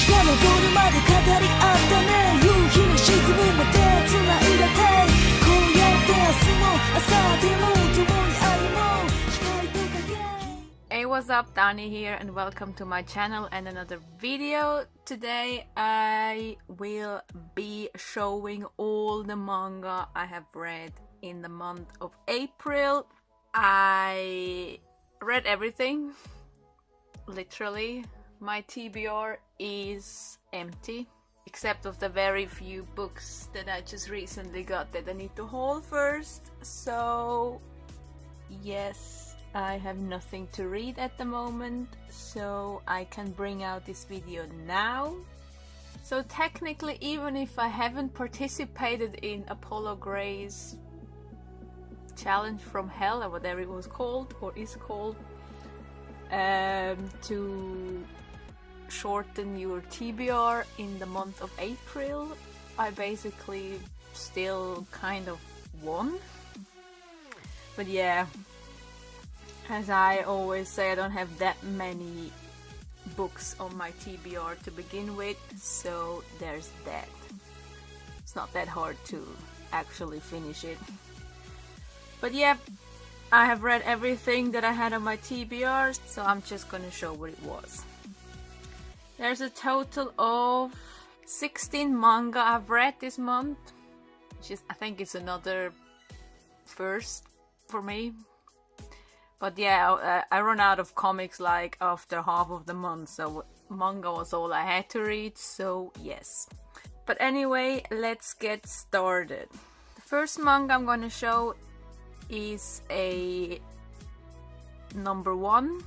が昇るまで語り合ったね夕日の沈むまで繋いだ手こうやって明日も明後日も共に歩もう光と影 Hey, what's up? Dani here and welcome to my channel and another video. Today I will be showing all the manga I have read in the month of April. I read everything, literally. My TBR is empty, except of the very few books that I just recently got that I need to haul first. So yes, I have nothing to read at the moment, so I can bring out this video now. So technically, even if I haven't participated in Apollo Gray's challenge from hell or whatever it was called or is called, to shorten your TBR in the month of April, I basically still kind of won. But yeah, as I always say, I don't have that many books on my TBR to begin with, so there's that. It's not that hard to actually finish it. But yeah, I have read everything that I had on my TBR, so I'm just gonna show what it was. There's a total of 16 manga I've read this month, which is, I think it's another first for me. But yeah, I run out of comics like after half of the month, so manga was all I had to read, so yes. But anyway, let's get started. The first manga I'm gonna show is a number one,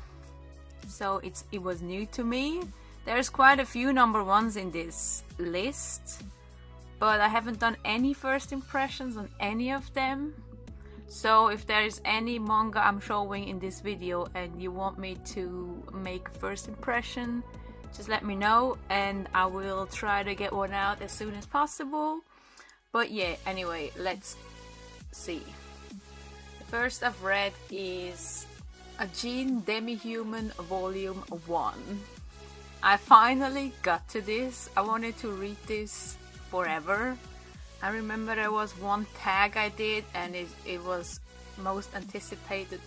so it was new to me. There's quite a few number ones in this list, but I haven't done any first impressions on any of them. So if there is any manga I'm showing in this video and you want me to make a first impression, just let me know and I will try to get one out as soon as possible. But yeah, anyway, let's see. The first I've read is Ajin Demi-Human Volume 1. I finally got to this. I wanted to read this forever. I remember there was one tag I did and it was most anticipated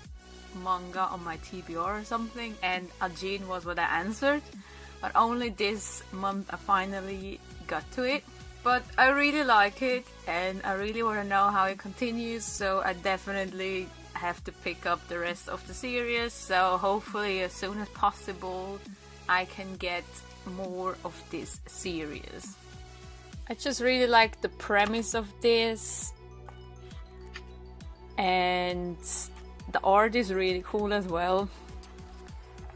manga on my TBR or something, and Ajin was what I answered, but only this month I finally got to it. But I really like it and I really want to know how it continues, so I definitely have to pick up the rest of the series, so hopefully as soon as possible I can get more of this series. I just really like the premise of this, and the art is really cool as well,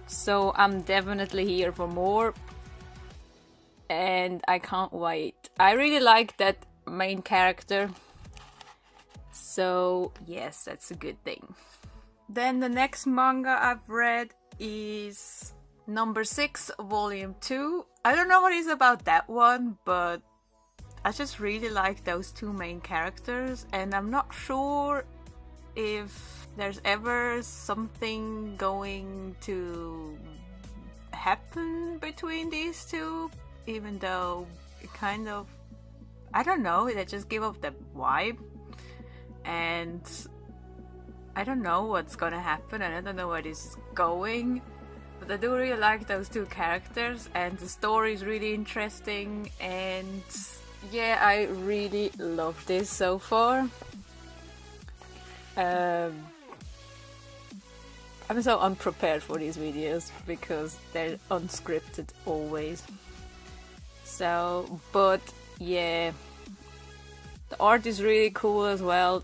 so I'm definitely here for more and I can't wait. I really like that main character, so yes, that's a good thing. Then the next manga I've read is Number 6 Volume 2. I don't know what is about that one, but I just really like those two main characters, and I'm not sure if there's ever something going to happen between these two, even though it kind of, I don't know, they just give off that vibe, and I don't know what's gonna happen and I don't know where this is going. But I do really like those two characters and the story is really interesting, and yeah, I really love this so far. I'm so unprepared for these videos because they're unscripted always. So, but yeah, the art is really cool as well.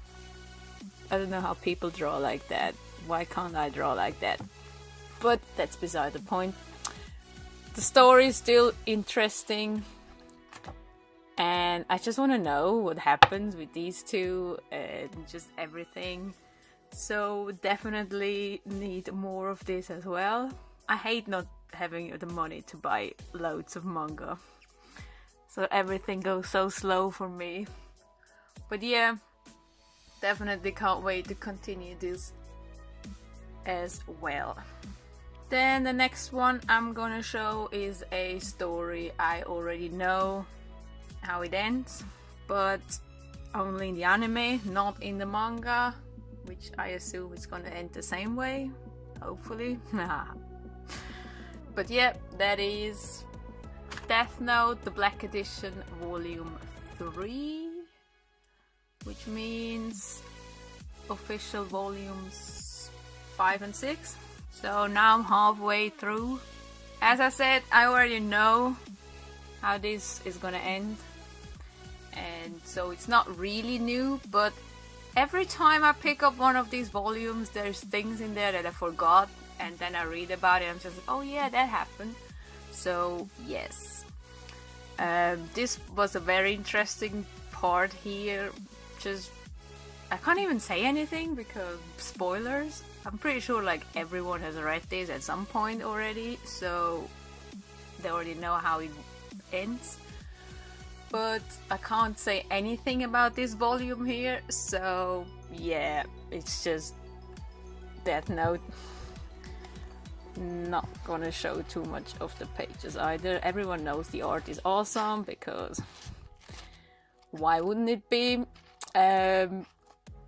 I don't know how people draw like that. Why can't I draw like that? But that's beside the point. The story is still interesting, and I just want to know what happens with these two and just everything. So definitely need more of this as well. I hate not having the money to buy loads of manga, so everything goes so slow for me. But yeah, definitely can't wait to continue this as well. Then the next one I'm gonna show is a story I already know how it ends, but only in the anime, not in the manga, which I assume is gonna end the same way, hopefully. But yeah, that is Death Note, the Black Edition, Volume 3, which means official volumes 5 and 6. So now I'm halfway through. As I said, I already know how this is gonna end, and so it's not really new, but every time I pick up one of these volumes, there's things in there that I forgot, and then I read about it and I'm just like, oh yeah, that happened. So yes, this was a very interesting part here. Just, I can't even say anything because spoilers. I'm pretty sure like everyone has read this at some point already, so they already know how it ends. But I can't say anything about this volume here, so yeah, it's just Death Note. Not gonna show too much of the pages either. Everyone knows the art is awesome, because why wouldn't it be?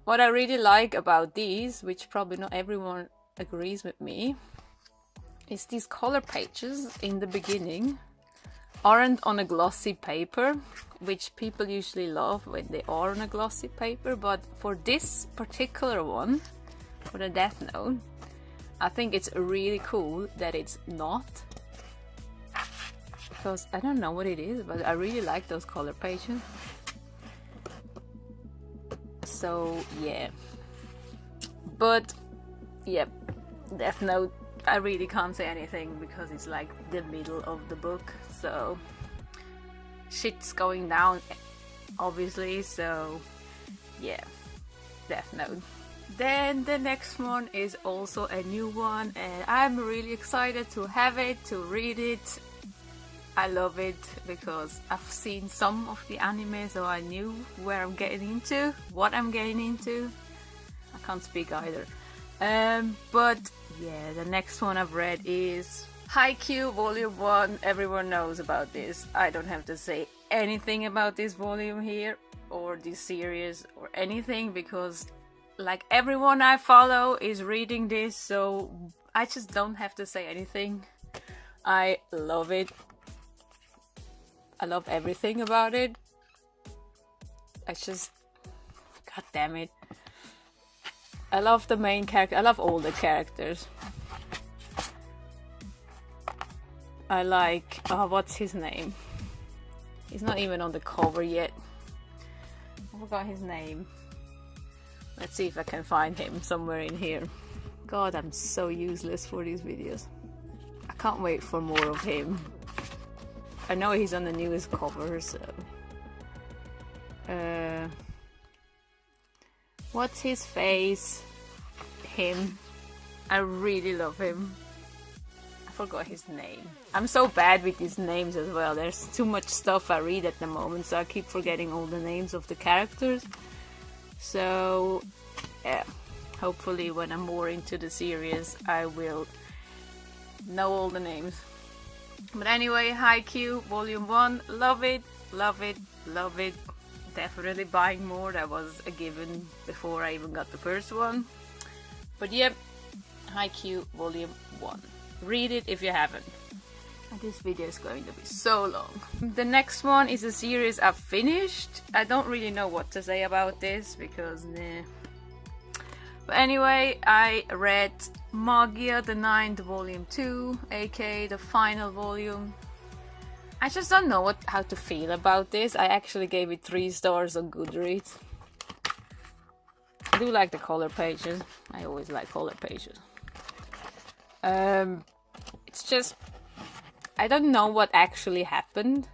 What I really like about these, which probably not everyone agrees with me, is these color pages in the beginning aren't on a glossy paper, which people usually love when they are on a glossy paper, but for this particular one, for the Death Note, I think it's really cool that it's not, because I don't know what it is, but I really like those color pages. So yeah, but yeah, Death Note, I really can't say anything because it's like the middle of the book, so shit's going down obviously, so yeah, Death Note. Then the next one is also a new one, and I'm really excited to have it, to read it. I love it because I've seen some of the anime, so I knew where I'm getting into, what I'm getting into. I can't speak either. But yeah, the next one I've read is Haikyuu Volume 1. Everyone knows about this. I don't have to say anything about this volume here, or this series, or anything, because like everyone I follow is reading this, so I just don't have to say anything. I love it. I love everything about it. I just, god damn it. I love the main character. I love all the characters. I like, oh, what's his name? He's not even on the cover yet. I forgot his name. Let's see if I can find him somewhere in here. God, I'm so useless for these videos. I can't wait for more of him. I know he's on the newest cover, so... what's his face? Him. I really love him. I forgot his name. I'm so bad with these names as well. There's too much stuff I read at the moment, so I keep forgetting all the names of the characters. So, yeah. Hopefully when I'm more into the series, I will know all the names. But anyway, Haikyuu Volume 1, love it, love it, love it. Definitely buying more, that was a given before I even got the first one. But yep, Haikyuu Volume 1. Read it if you haven't. This video is going to be so long. The next one is a series I've finished. I don't really know what to say about this because nah. But anyway, I read Magia the Ninth Volume 2, aka the final volume. I just don't know how to feel about this. I actually gave it 3 stars on Goodreads. I do like the color pages. I always like color pages. It's just, I don't know what actually happened.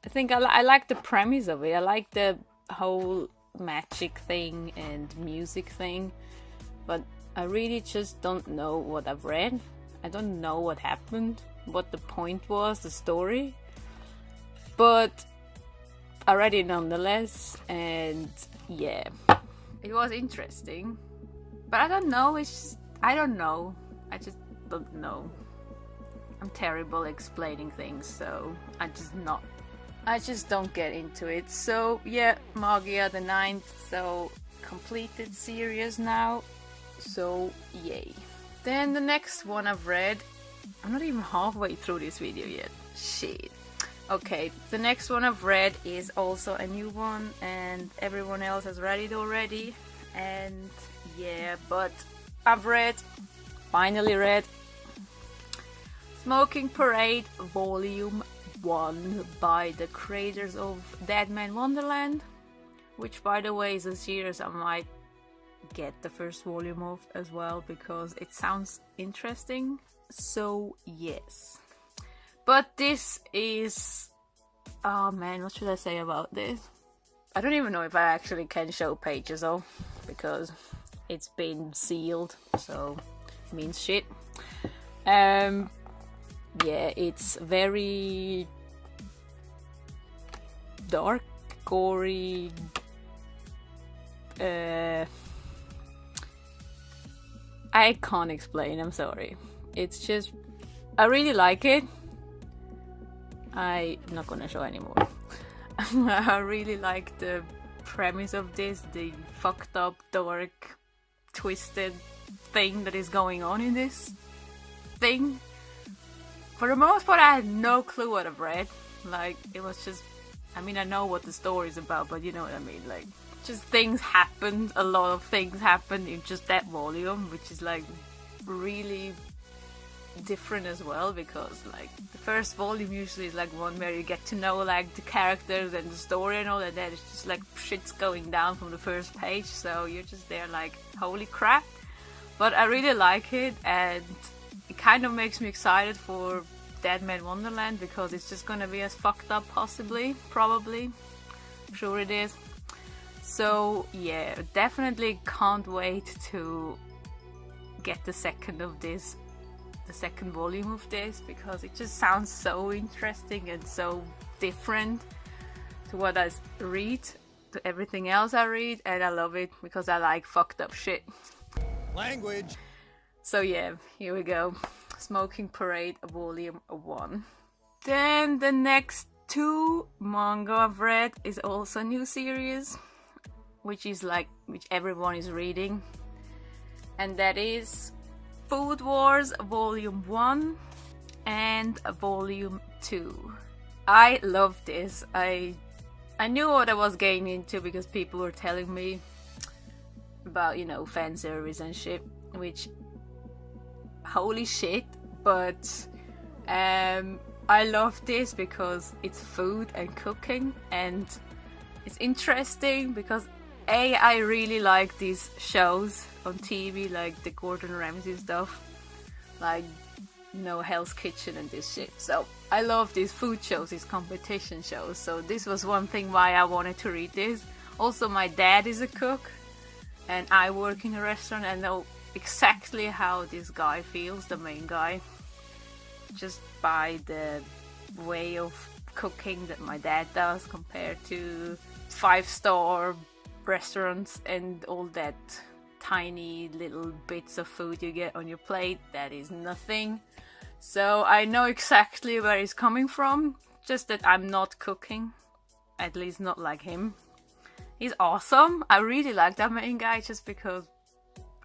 I think I like the premise of it. I like the whole magic thing and music thing. But I really just don't know what I've read. I don't know what happened, what the point was, the story. But I read it nonetheless, and yeah, it was interesting. But I don't know, I just don't know. I'm terrible explaining things, so I just don't get into it. So yeah, Magia the Ninth, so completed series now, so yay. Then the next one I've read, I'm not even halfway through this video yet, shit. Okay, the next one I've read is also a new one, and everyone else has read it already, and yeah, but I've finally read Smokin Parade Volume 1 by the creators of Dead Man Wonderland, which by the way is a series I might get the first volume of as well because it sounds interesting. So yes, but this is, oh man, what should I say about this? I don't even know if I actually can show pages though, because it's been sealed, so it means shit. Yeah, it's very dark, gory, I can't explain, I'm sorry. It's just, I really like it. I'm not gonna show anymore. I really like the premise of this, the fucked up, dark, twisted thing that is going on in this thing. For the most part, I had no clue what I've read. Like, it was just, I mean, I know what the story is about, but you know what I mean. Like, just things happened, a lot of things happened in just that volume, which is like really different as well, because like the first volume usually is like one where you get to know like the characters and the story and all that. It's just like shit's going down from the first page, so you're just there like, holy crap. But I really like it, and it kind of makes me excited for Dead Man Wonderland, because it's just gonna be as fucked up, possibly, probably, I'm sure it is. So yeah, definitely can't wait to get the second volume of this, because it just sounds so interesting and so different to what I read, to everything else I read, and I love it because I like fucked up shit. Language. So yeah, here we go. Smokin Parade Volume 1. Then the next two manga I've read is also a new series, which everyone is reading, and that is Food Wars Volume 1 and Volume 2. I love this. I knew what I was getting into because people were telling me about, you know, fan service and shit, which, holy shit. But I love this because it's food and cooking, and it's interesting because I really like these shows on TV, like the Gordon Ramsay stuff, like, you know, Hell's Kitchen and this shit. So I love these food shows, these competition shows. So this was one thing why I wanted to read this. Also, my dad is a cook, and I work in a restaurant, and know exactly how this guy feels, the main guy, just by the way of cooking that my dad does compared to 5-star restaurants and all that tiny little bits of food you get on your plate. That is nothing. So I know exactly where he's coming from, just that I'm not cooking, at least not like him. He's awesome. I really like that main guy, just because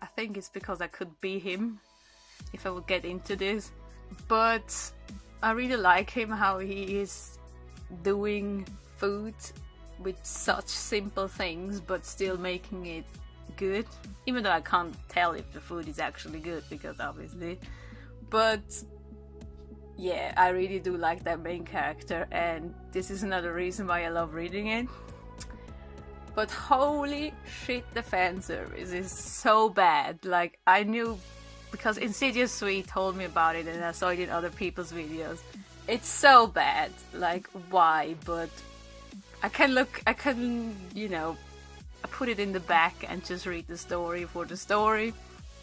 I think it's because I could be him if I would get into this. But I really like him, how he is doing food with such simple things but still making it good, even though I can't tell if the food is actually good, because obviously, but yeah, I really do like that main character, and this is another reason why I love reading it. But holy shit, the fan service is so bad. Like, I knew because Insidious Sweet told me about it, and I saw it in other people's videos. It's so bad. Like, why? But I can, you know, I put it in the back and just read the story for the story.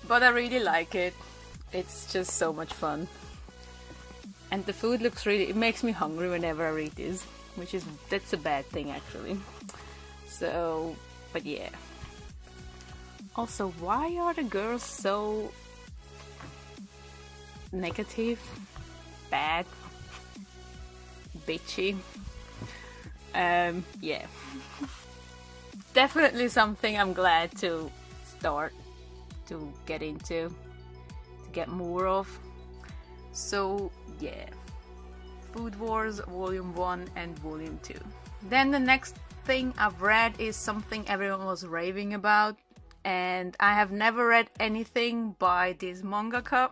But I really like it. It's just so much fun. And the food looks really, it makes me hungry whenever I read this, that's a bad thing actually. So, but yeah. Also, why are the girls so negative? bad, bitchy. Yeah. Definitely something I'm glad to start to get into, to get more of. So yeah, Food Wars Volume 1 and Volume 2. Then the next thing I've read is something everyone was raving about, and I have never read anything by this mangaka,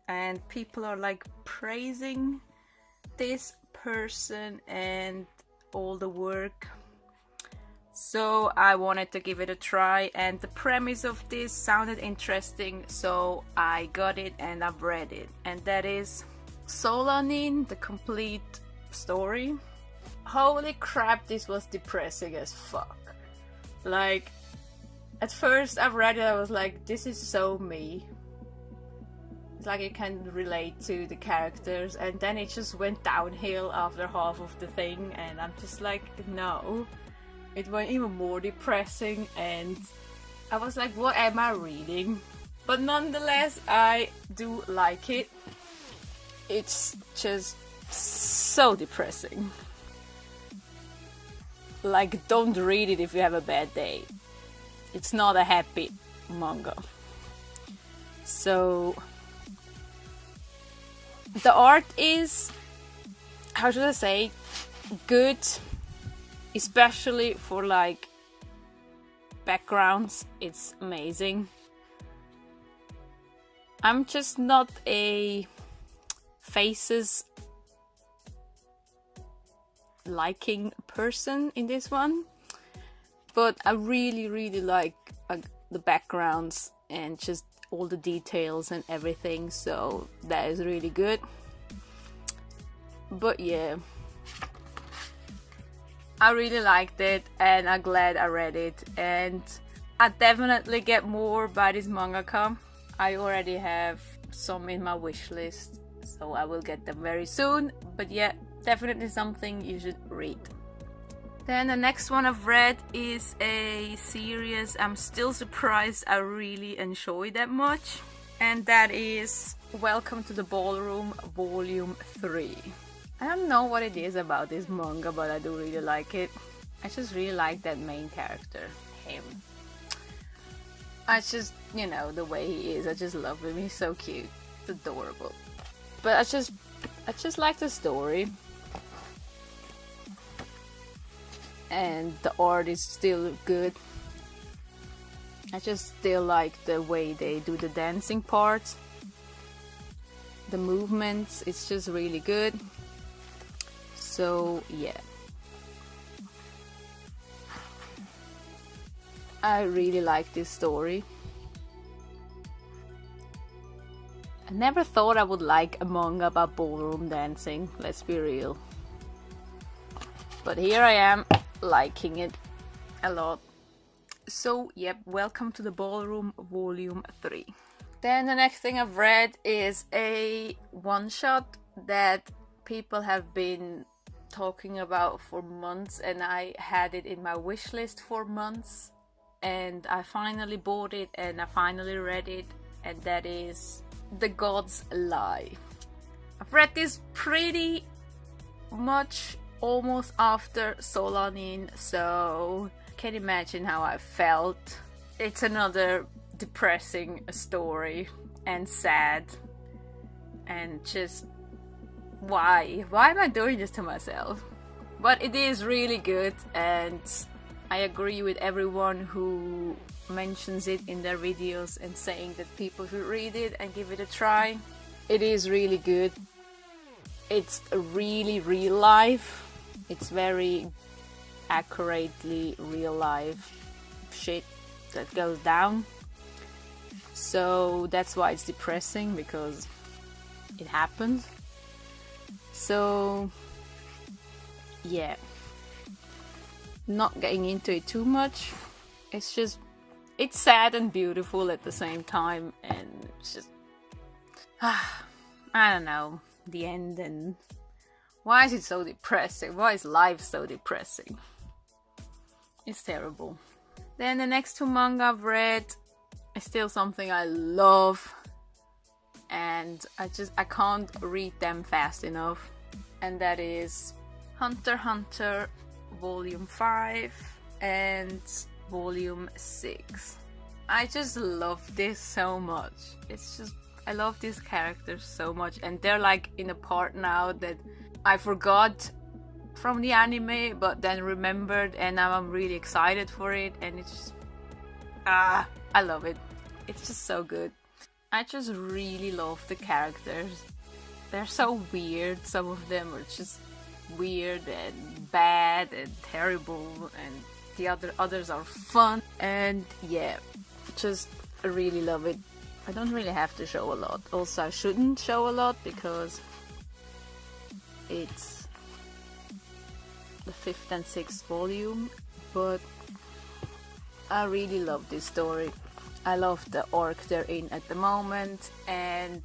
and people are like praising this person and all the work. So I wanted to give it a try, and the premise of this sounded interesting, so I got it and I've read it. And that is Solanin, the complete story. Holy crap, this was depressing as fuck. Like, at first I've read it, I was like, this is so me. It's like I can relate to the characters, and then it just went downhill after half of the thing, and I'm just like, no. It went even more depressing, and I was like, what am I reading? But nonetheless, I do like it. It's just so depressing. Like, don't read it if you have a bad day. It's not a happy manga. So, the art is, how should I say, good. Especially for like backgrounds, it's amazing. I'm just not a faces liking person in this one, but I really like the backgrounds and just all the details and everything, so that is really good. But yeah, I really liked it, and I'm glad I read it, and I definitely get more by this mangaka. I already have some in my wish list, so I will get them very soon. But yeah, definitely something you should read. Then the next one I've read is a series I'm still surprised I really enjoy that much, and that is Welcome to the Ballroom Volume 3. I don't know what it is about this manga, but I do really like it. I just really like that main character, him. I just, you know, the way he is, I just love him. He's so cute, it's adorable. But I just like the story. And the art is still good. I just still like the way they do the dancing part. The movements, it's just really good. So yeah, I really like this story. I never thought I would like a manga about ballroom dancing, let's be real. But here I am, liking it a lot. So yep, Welcome to the Ballroom Volume 3. Then the next thing I've read is a one-shot that people have been talking about for months, and I had it in my wish list for months, and I finally bought it and I finally read it, and that is The Gods Lie. I've read this pretty much almost after Solanin, so I can imagine how I felt. It's another depressing story and sad, and just why am I doing this to myself? But it is really good, and I agree with everyone who mentions it in their videos and saying that people should read it and give it a try. It is really good. It's really real life. It's very accurately real life shit that goes down. So that's why it's depressing, because it happens. So yeah, not getting into it too much. It's just, it's sad and beautiful at the same time, and it's just I don't know, the end. And why is it so depressing? Why is life so depressing? It's terrible. Then the next two manga I've read is still something I love, and I can't read them fast enough. And that is Hunter x Hunter Volume 5 and Volume 6. I just love this so much. I love these characters so much, and they're like in a part now that I forgot from the anime, but then remembered, and now I'm really excited for it, and it's just I love it. It's just so good. I just really love the characters. They're so weird. Some of them are just weird and bad and terrible, and the others are fun. And yeah, just really love it. I don't really have to show a lot. Also, I shouldn't show a lot because it's the 5th and 6th volume, but I really love this story. I love the arc they're in at the moment, and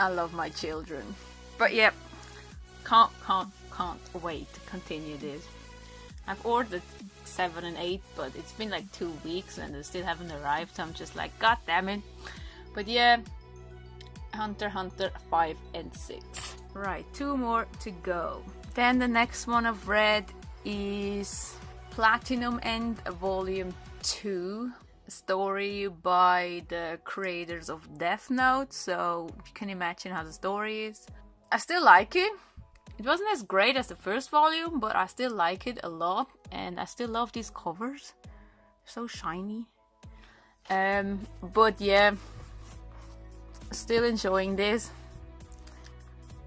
I love my children. But yeah, can't wait to continue this. I've ordered 7 and 8, but it's been like 2 weeks and they still haven't arrived, so I'm just like, god damn it. But yeah, Hunter x Hunter 5 and 6. Right, 2 more to go. Then the next one I've read is Platinum End Volume 2, a story by the creators of Death Note, so you can imagine how the story is. I still like it. It wasn't as great as the first volume, but I still like it a lot, and I still love these covers. They're so shiny. But yeah, still enjoying this,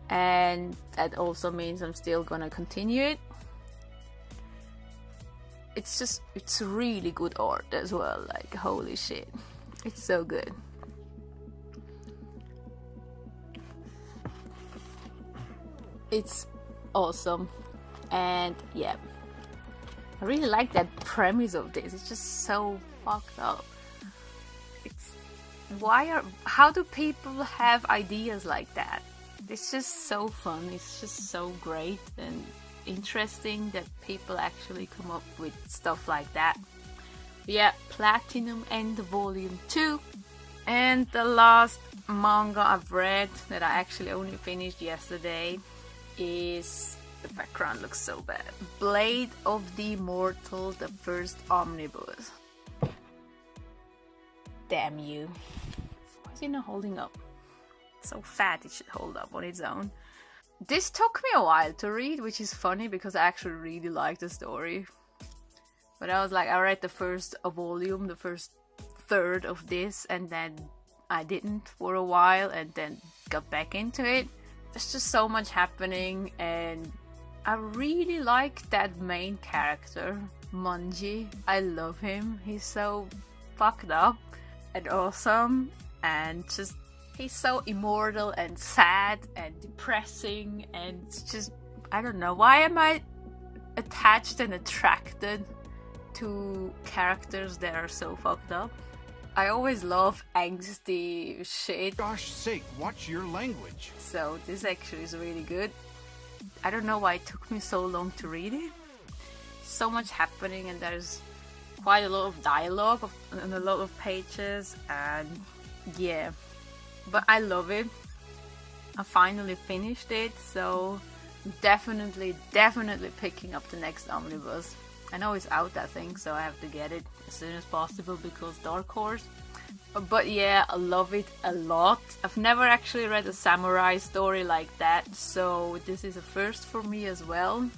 and that also means I'm still gonna continue it. It's really good art as well, like holy shit, it's so good. It's awesome, and yeah, I really like that premise of this. It's just so fucked up. How do people have ideas like that? It's just so fun. It's just so great and interesting that people actually come up with stuff like that. Yeah, Platinum End Volume 2. And the last manga I've read that I actually only finished yesterday is, the background looks so bad, Blade of the Immortal, the first omnibus. Damn you. Why is it not holding up? It's so fat it should hold up on its own. This took me a while to read, which is funny because I actually really like the story. But I was like, I read the first volume, the first third of this, and then I didn't for a while, and then got back into it. There's just so much happening, and I really like that main character, Manji. I love him. He's so fucked up and awesome, and just he's so immortal and sad and depressing, and it's just, I don't know, why am I attached and attracted to characters that are so fucked up? I always love angsty shit. Gosh sake, watch your language. So this actually is really good. I don't know why it took me so long to read it. So much happening, and there's quite a lot of dialogue and a lot of pages, and yeah. But I love it. I finally finished it, so definitely picking up the next omnibus. I know it's out, I think, so I have to get it as soon as possible because Dark Horse. But yeah, I love it a lot. I've never actually read a samurai story like that, so this is a first for me as well.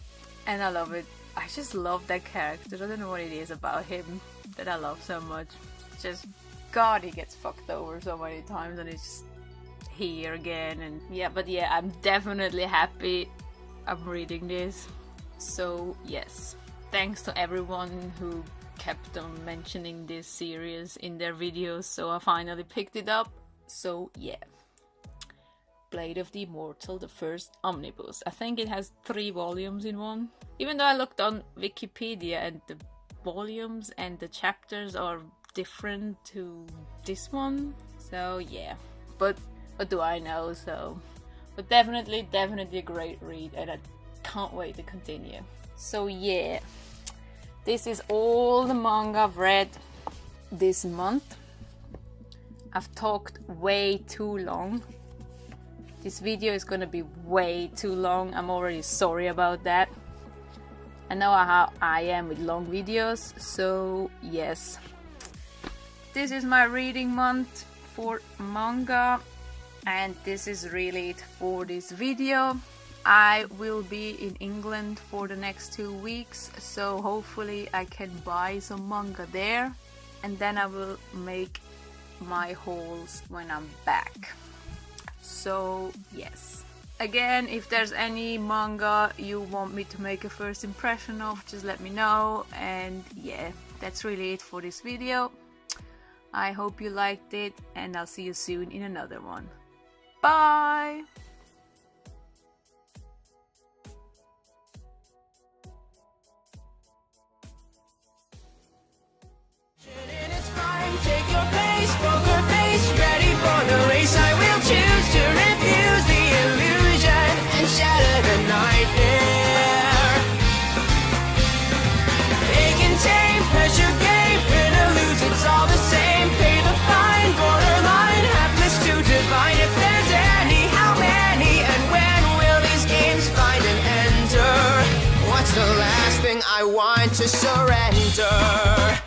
And I love it. I just love that character. I don't know what it is about him that I love so much. Just, God, he gets fucked over so many times, and it's just here again. And yeah, but yeah, I'm definitely happy I'm reading this. So yes, thanks to everyone who kept on mentioning this series in their videos, so I finally picked it up. So yeah, Blade of the Immortal, the first omnibus. I think it has 3 volumes in one, even though I looked on Wikipedia and the volumes and the chapters are different to this one. So yeah, but what do I know? So, but definitely a great read, and I can't wait to continue. So yeah, this is all the manga I've read this month. I've talked way too long. This video is gonna be way too long. I'm already sorry about that. I know how I am with long videos, so yes. This is my reading month for manga, and this is really it for this video. I will be in England for the next 2 weeks, so hopefully I can buy some manga there, and then I will make my hauls when I'm back. So yes. Again, if there's any manga you want me to make a first impression of, just let me know. And yeah, that's really it for this video. I hope you liked it, and I'll see you soon in another one. Bye! In its prime, take your place, poker face, ready for the race. I will choose to refuse the illusion and shatter the nightmare. They can tame, pressure game, win or lose, it's all the same. Pay the fine, borderline, hapless to divine. If there's any, how many, and when will these games find an ender? What's the last thing I want to surrender?